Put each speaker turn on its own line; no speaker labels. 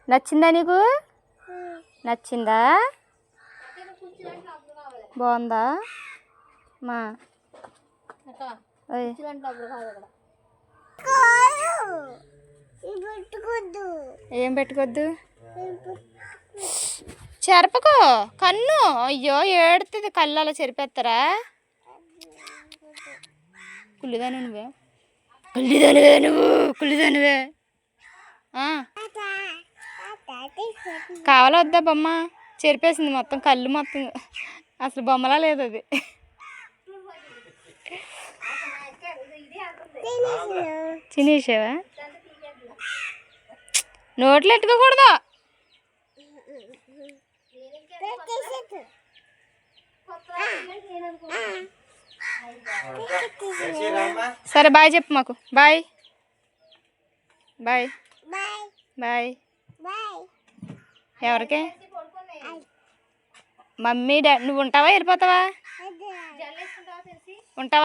నచ్చిందా నీకు? నచ్చిందా? బాగుందా మా? ఏం పెట్టుకోద్దు? చెరపకు కన్ను. అయ్యో ఏడుతుంది కళ్ళు, అలా చెరిపేస్తారా? కుళ్ళిదాను నువ్వే, కుళ్ళిదానువే నువ్వు, కుళ్ళిదానువే. కావాలా వద్దా బొమ్మ? చెరిపేసింది మొత్తం కళ్ళు మొత్తం, అసలు బొమ్మలా లేదు అది. తినేసావా? నోట్లో ఎట్టుకోకూడదు. సరే బాయ్ చెప్పు మాకు. Bye bye bye. ఎవరికి? Mummy daddy. నువ్వు ఉంటావా వెళ్ళిపోతావా? ఉంటావా?